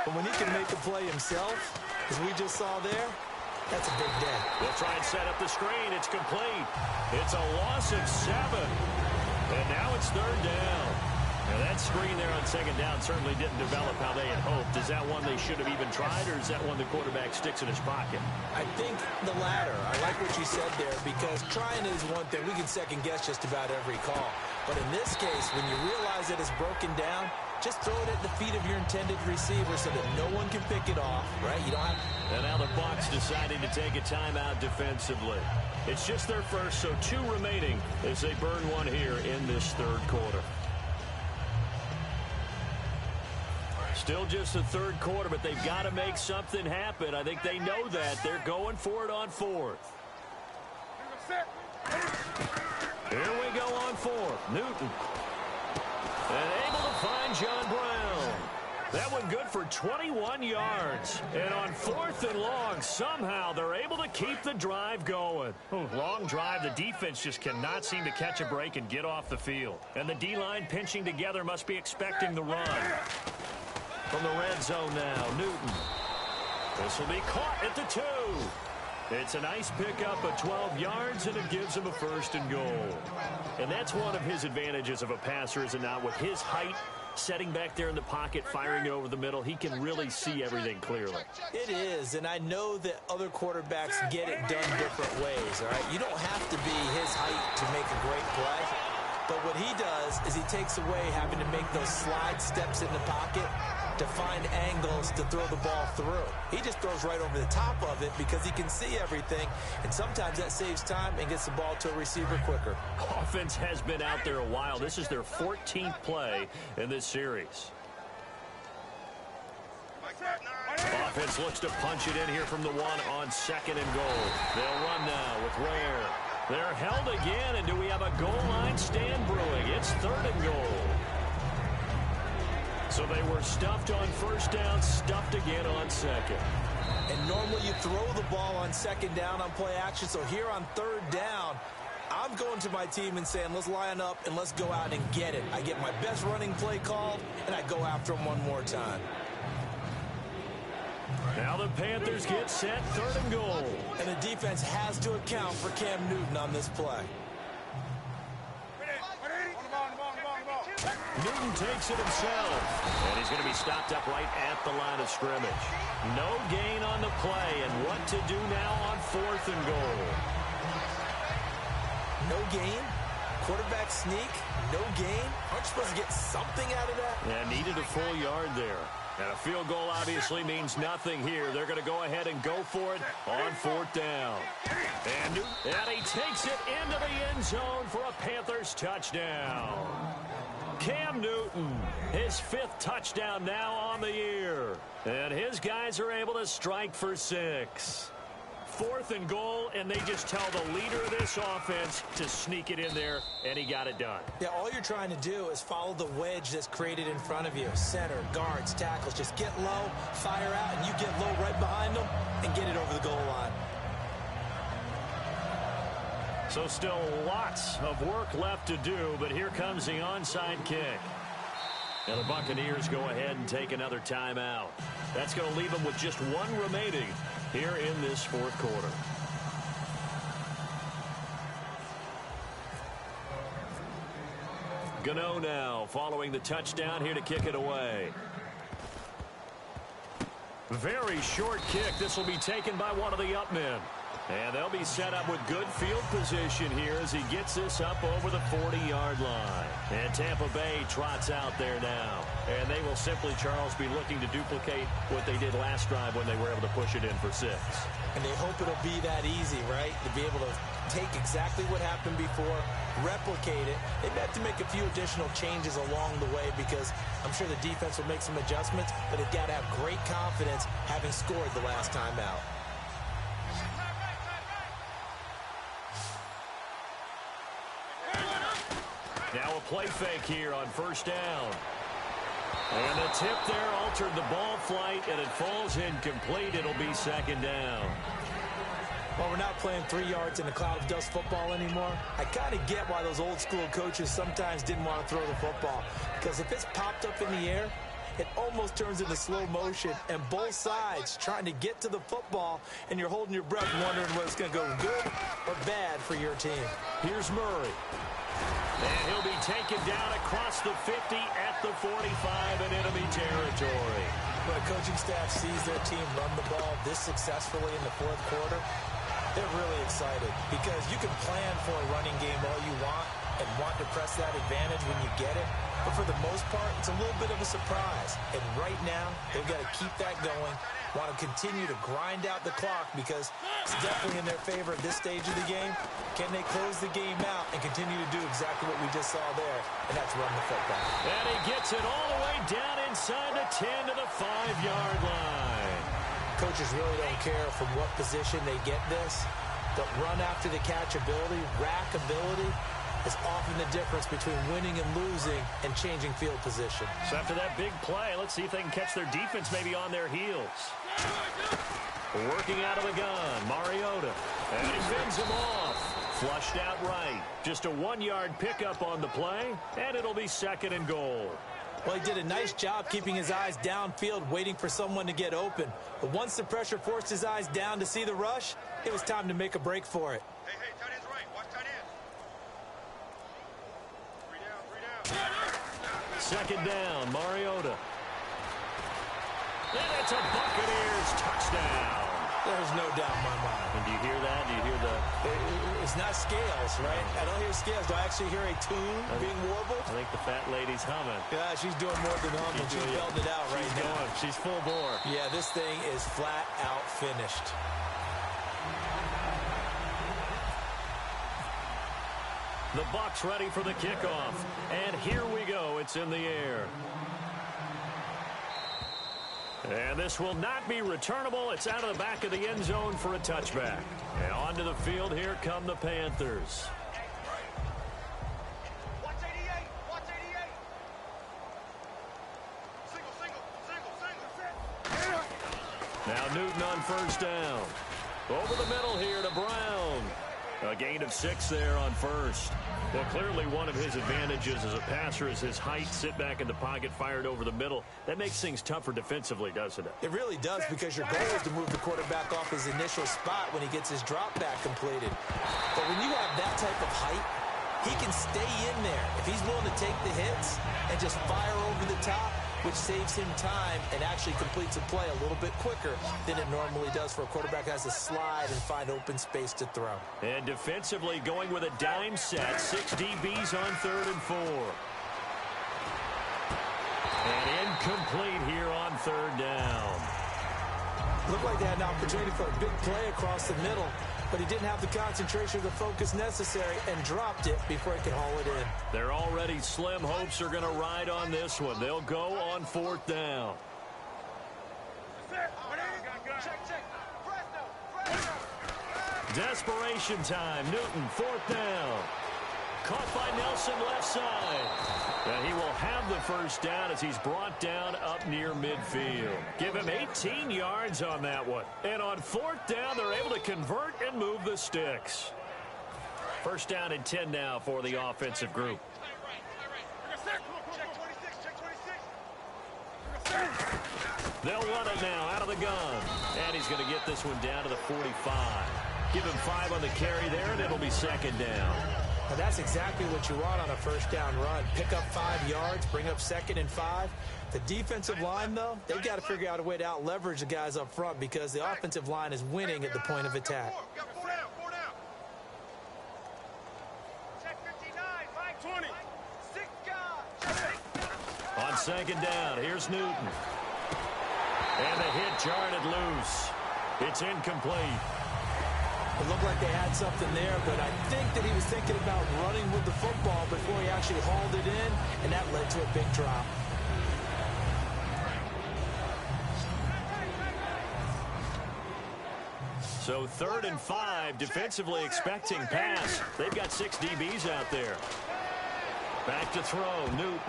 But when he can make the play himself, as we just saw there, that's a big day. They'll try and set up the screen. It's complete. It's a loss of 7. And now it's 3rd down. Now that screen there on 2nd down certainly didn't develop how they had hoped. Is that one they should have even tried, or is that one the quarterback sticks in his pocket? I think the latter. I like what you said there, because trying is one thing. We can second guess just about every call. But in this case, when you realize that it's broken down, just throw it at the feet of your intended receiver so that no one can pick it off, right? You don't have... And now the Bucs deciding to take a timeout defensively. It's just their first, so 2 remaining as they burn one here in this 3rd quarter. Still just the 3rd quarter, but they've got to make something happen. I think they know that. They're going for it on 4th. Here we go on 4th. Newton. And able to find John Brown. That one good for 21 yards. And on 4th and long, somehow they're able to keep the drive going. Long drive. The defense just cannot seem to catch a break and get off the field. And the D-line pinching together must be expecting the run. From the red zone now, Newton. This will be caught at the 2. It's a nice pickup of 12 yards, and it gives him a 1st and goal. And that's one of his advantages of a passer, is it not? With his height, setting back there in the pocket, firing over the middle, he can really see everything clearly. It is, and I know that other quarterbacks get it done different ways, all right? You don't have to be his height to make a great play. But what he does is he takes away having to make those slide steps in the pocket to find angles to throw the ball through. He just throws right over the top of it because he can see everything, and sometimes that saves time and gets the ball to a receiver quicker. Offense has been out there a while. This is their 14th play in this series. Offense looks to punch it in here from the 1 on 2nd and goal. They'll run now with Ware. They're held again, and do we have a goal line stand brewing? It's 3rd and goal. So they were stuffed on 1st down, stuffed again on 2nd. And normally you throw the ball on 2nd down on play action, so here on 3rd down, I'm going to my team and saying, let's line up and let's go out and get it. I get my best running play called, and I go after him one more time. Now the Panthers get set, 3rd and goal. And the defense has to account for Cam Newton on this play. Newton takes it himself, and he's going to be stopped up right at the line of scrimmage. No gain on the play, and what to do now on 4th and goal. No gain? Quarterback sneak? No gain? Aren't you supposed to get something out of that? Yeah, needed a full yard there. And a field goal obviously means nothing here. They're going to go ahead and go for it on 4th down. And he takes it into the end zone for a Panthers touchdown. Cam Newton, his 5th touchdown now on the year. And his guys are able to strike for 6. 4th and goal, and they just tell the leader of this offense to sneak it in there, and he got it done. Yeah, all you're trying to do is follow the wedge that's created in front of you. Center, guards, tackles. Just get low, fire out, and you get low right behind them and get it over the goal line. So still lots of work left to do, but here comes the onside kick. And the Buccaneers go ahead and take another timeout. That's going to leave them with just one remaining here in this 4th quarter. Gano now following the touchdown here to kick it away. Very short kick. This will be taken by one of the up men. And they'll be set up with good field position here as he gets this up over the 40-yard line. And Tampa Bay trots out there now. And they will simply, Charles, be looking to duplicate what they did last drive when they were able to push it in for 6. And they hope it'll be that easy, right? To be able to take exactly what happened before, replicate it. They have to make a few additional changes along the way because I'm sure the defense will make some adjustments, but they've got to have great confidence having scored the last time out. Now a play fake here on 1st down. And the tip there altered the ball flight, and it falls incomplete. It'll be 2nd down. Well, we're not playing 3 yards in a cloud of dust football anymore. I kind of get why those old school coaches sometimes didn't want to throw the football. Because if it's popped up in the air, it almost turns into slow motion, and both sides trying to get to the football, and you're holding your breath wondering whether it's going to go good or bad for your team. Here's Murray. And he'll be taken down across the 50 at the 45 in enemy territory. When a coaching staff sees their team run the ball this successfully in the 4th quarter, they're really excited because you can plan for a running game all you want and want to press that advantage when you get it. But for the most part, it's a little bit of a surprise. And right now, they've got to keep that going, want to continue to grind out the clock because it's definitely in their favor at this stage of the game. Can they close the game out and continue to do exactly what we just saw there, and that's run the football. And he gets it all the way down inside the 10 to the 5-yard line. Coaches really don't care from what position they get this, but run after the catch ability, rack ability, is often the difference between winning and losing and changing field position. So after that big play, let's see if they can catch their defense maybe on their heels. Working out of the gun, Mariota. And he fends him off. Flushed out right. Just a 1-yard pickup on the play, and it'll be 2nd and goal. Well, he did a nice job keeping his eyes downfield, waiting for someone to get open. But once the pressure forced his eyes down to see the rush, it was time to make a break for it. Hey, tight end's right. Watch tight end. 2nd down, Mariota. And it's a Buccaneers touchdown. There's no doubt in my mind. And do you hear that? Do you hear the... It's not scales, right? I don't hear scales. Do I actually hear a tune being warbled? I think the fat lady's humming. Yeah, she's doing more than humming. She's belting it out right now. Going. She's full bore. Yeah, this thing is flat out finished. The Bucs ready for the kickoff. And here we go. It's in the air. And this will not be returnable. It's out of the back of the end zone for a touchback. And onto the field, here come the Panthers. Watch 88. Watch 88. Single. Now Newton on 1st down. Over the middle here to Brown. A gain of 6 there on 1st. Well, clearly one of his advantages as a passer is his height. Sit back in the pocket, fired over the middle. That makes things tougher defensively, doesn't it? It really does, because your goal is to move the quarterback off his initial spot when he gets his drop back completed. But when you have that type of height, he can stay in there. If he's willing to take the hits and just fire over the top, which saves him time and actually completes a play a little bit quicker than it normally does for a quarterback that has to slide and find open space to throw. And defensively going with a dime set, 6 DBs on 3rd and 4. And incomplete here on 3rd down. Looked like they had an opportunity for a big play across the middle, but he didn't have the concentration or the focus necessary and dropped it before he could haul it in. Their already slim hopes are going to ride on this one. They'll go on 4th down. Check. Presto. Desperation time. Newton, 4th down. Caught by Nelson left side. And he will have the first down as he's brought down up near midfield. Give him 18 yards on that one. And on 4th down, they're able to convert and move the sticks. First down and 10 now for the offensive group. They'll run it now out of the gun. And he's going to get this one down to the 45. Give him 5 on the carry there, and it'll be 2nd down. Well, that's exactly what you want on a first down run. Pick up 5 yards, bring up 2nd and 5. The defensive line, though, they've got to figure out a way to out-leverage the guys up front because the offensive line is winning at the point of attack. On 2nd down, here's Newton. And the hit jarred it loose. It's incomplete. It looked like they had something there, but I think that he was thinking about running with the football before he actually hauled it in, and that led to a big drop. So 3rd and 5, defensively expecting pass. They've got 6 DBs out there. Back to throw, Newton.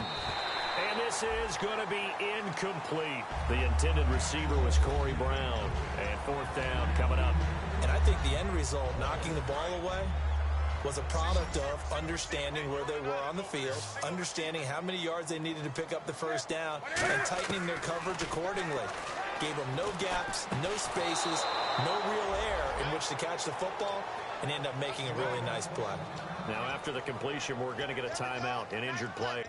And this is going to be incomplete. The intended receiver was Corey Brown. And 4th down coming up. And I think the end result, knocking the ball away, was a product of understanding where they were on the field, understanding how many yards they needed to pick up the first down, and tightening their coverage accordingly. Gave them no gaps, no spaces, no real air in which to catch the football, and end up making a really nice play. Now, after the completion, we're going to get a timeout, an injured play.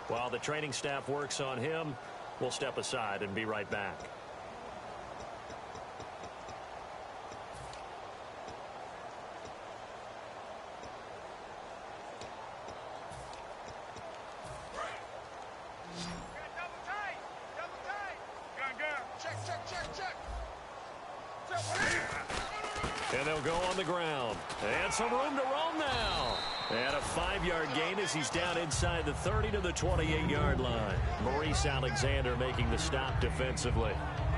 While the training staff works on him, we'll step aside and be right back. And they'll go on the ground. And some room to roam now. And a 5-yard gain as he's down inside the 30 to the 28-yard line. Maurice Alexander making the stop defensively.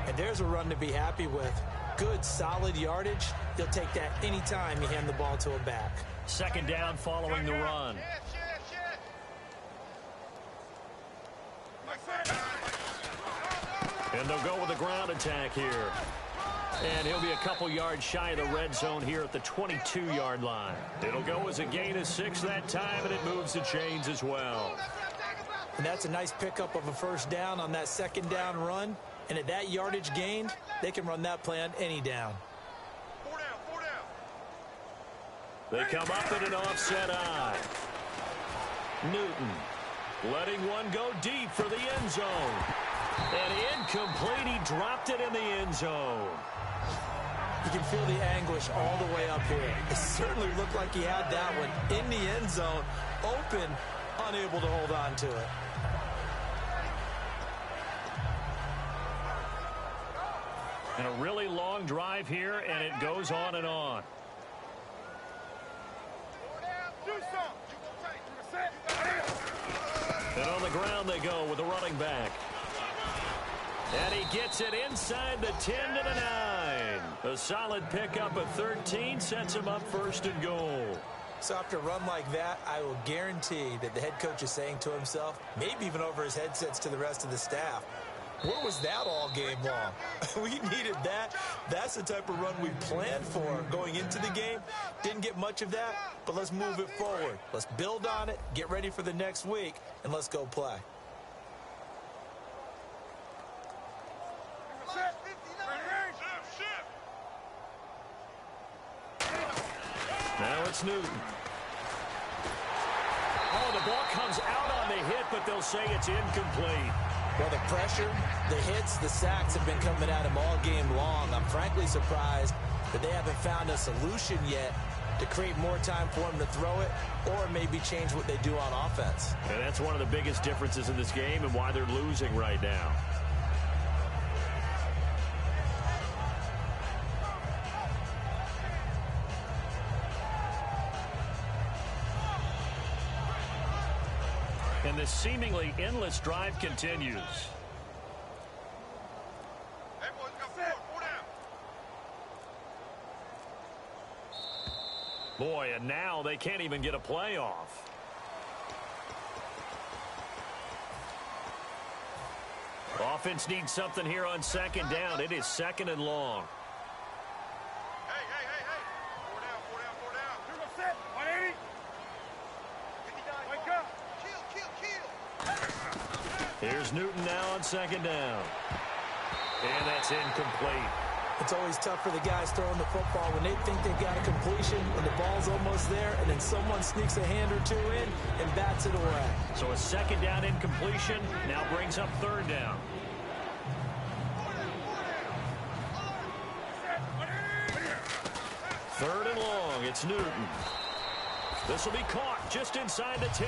And there's a run to be happy with. Good, solid yardage. He'll take that any time you hand the ball to a back. 2nd down following the run. And they'll go with a ground attack here. And he'll be a couple yards shy of the red zone here at the 22-yard line. It'll go as a gain of 6 that time, and it moves the chains as well. And that's a nice pickup of a first down on that 2nd down run. And at that yardage gained, they can run that play on any down. 4 down. They come up in an offset eye. Newton letting one go deep for the end zone. And incomplete. He dropped it in the end zone. You can feel the anguish all the way up here. It certainly looked like he had that one in the end zone, open, unable to hold on to it. And a really long drive here, and it goes on and on. And on the ground they go with a running back. And he gets it inside the 10 to the 9. A solid pickup of 13 sets him up 1st and goal. So after a run like that, I will guarantee that the head coach is saying to himself, maybe even over his headsets to the rest of the staff, where was that all game long? We needed that. That's the type of run we planned for going into the game. Didn't get much of that, but let's move it forward. Let's build on it, get ready for the next week, and let's go play. Now it's Newton. Oh, the ball comes out on the hit, but they'll say it's incomplete. Well, the pressure, the hits, the sacks have been coming at him all game long. I'm frankly surprised that they haven't found a solution yet to create more time for him to throw it or maybe change what they do on offense. And that's one of the biggest differences in this game and why they're losing right now. And this seemingly endless drive continues. Hey, boys, got four down. Boy, and now they can't even get a play off. Offense needs something here on second down. It is second and long. Hey. Four down. You're set. 180. 59. Wake up. Kill. Here's Newton now on second down. And that's incomplete. It's always tough for the guys throwing the football when they think they've got a completion, when the ball's almost there, and then someone sneaks a hand or two in and bats it away. So a second down incompletion now brings up third down. Third and long, it's Newton. This will be caught just inside the 10.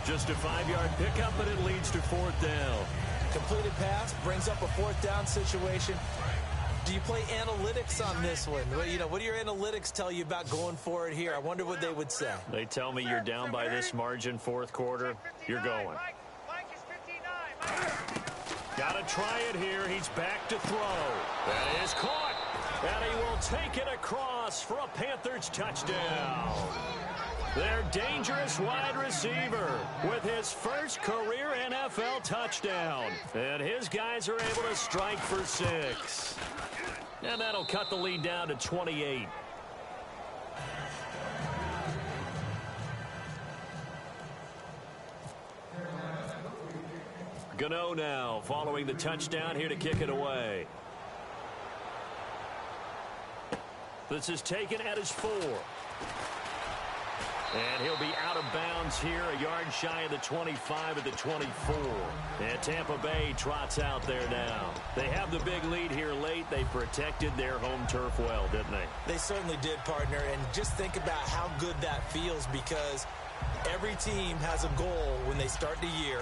Just a 5-yard pickup, but it leads to fourth down. Completed pass brings up a fourth down situation. Do you play analytics on this one? Well, you know, what do your analytics tell you about going for it here? I wonder what they would say. They tell me you're down by this margin fourth quarter. You're going. Mike is 59. Got to try it here. He's back to throw. That is caught. And he will take it across for a Panthers touchdown. Their dangerous wide receiver with his first career NFL touchdown. And his guys are able to strike for 6. And that'll cut the lead down to 28. Gano now following the touchdown here to kick it away. This is taken at his 4. And he'll be out of bounds here, a yard shy of the 25 at the 24. And Tampa Bay trots out there now. They have the big lead here late. They protected their home turf well, didn't they? They certainly did, partner. And just think about how good that feels, because every team has a goal when they start the year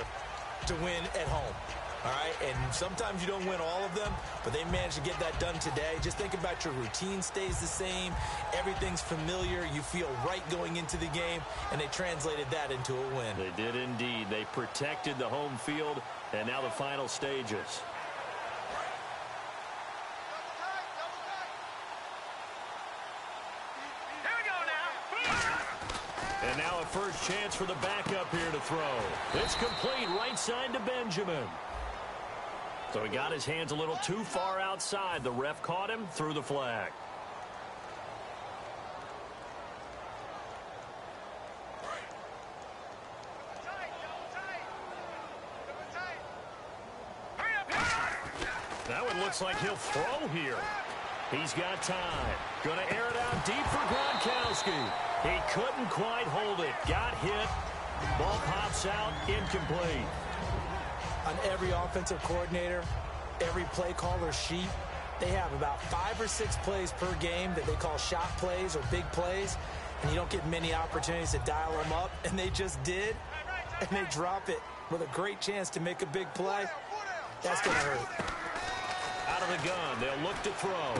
to win at home. All right, and sometimes you don't win all of them, but they managed to get that done today. Just think about your routine stays the same. Everything's familiar. You feel right going into the game, and they translated that into a win. They did indeed. They protected the home field, and now the final stages. Here we go now. And now a first chance for the backup here to throw. It's complete right side to Benjamin. So he got his hands a little too far outside. The ref caught him, threw the flag. That one looks like he'll throw here. He's got time. Going to air it out deep for Gronkowski. He couldn't quite hold it. Got hit. Ball pops out, incomplete. On every offensive coordinator, every play caller sheet, they have about 5 or 6 plays per game that they call shot plays or big plays, and you don't get many opportunities to dial them up, and they just did, and they drop it with a great chance to make a big play. That's going to hurt. Out of the gun, they'll look to throw.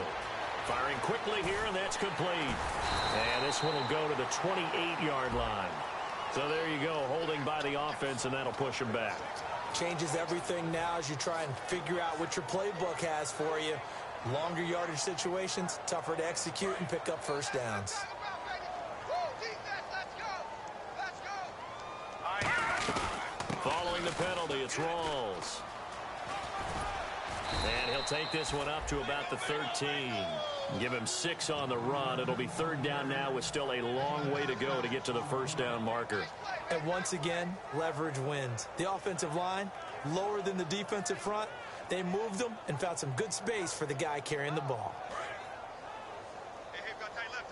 Firing quickly here, and that's complete. And this one will go to the 28-yard line. So there you go, holding by the offense, and that'll push him back. Changes everything now as you try and figure out what your playbook has for you. Longer yardage situations, tougher to execute and pick up first downs. Following the penalty, it's Rawls. And he'll take this one up to about the 13. Give him 6 on the run. It'll be third down now with still a long way to go to get to the first down marker. And once again, leverage wins. The offensive line, lower than the defensive front. They moved them and found some good space for the guy carrying the ball. Hey, got tight left.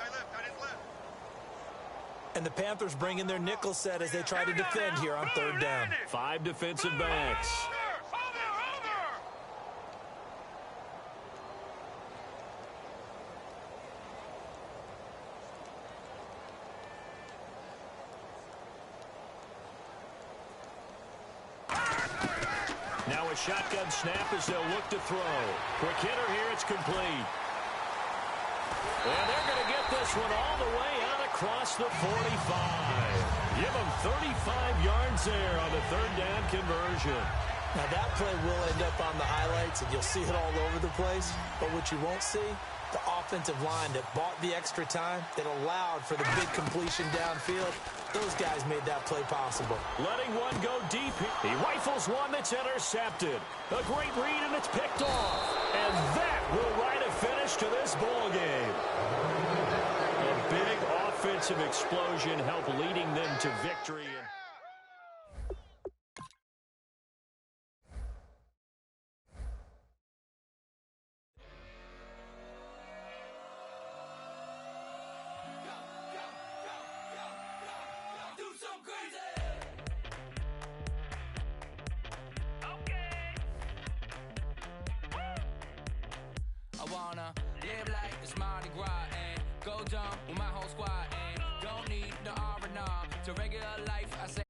And the Panthers bring in their nickel set as they try to defend here on third down. 5 defensive backs. Now a shotgun snap as they'll look to throw. Quick hitter here, it's complete. And they're going to get this one all the way out across the 45. Give them 35 yards there on the third down conversion. Now that play will end up on the highlights, and you'll see it all over the place. But what you won't see, the offensive line that bought the extra time, that allowed for the big completion downfield, those guys made that play possible. Letting one go deep. He rifles one that's intercepted. A great read, and it's picked off. And that will write a finish to this ball game. A big offensive explosion helped leading them to victory. I wanna live like it's Mardi Gras and go dumb with my whole squad and don't need the R&R to regular life. I say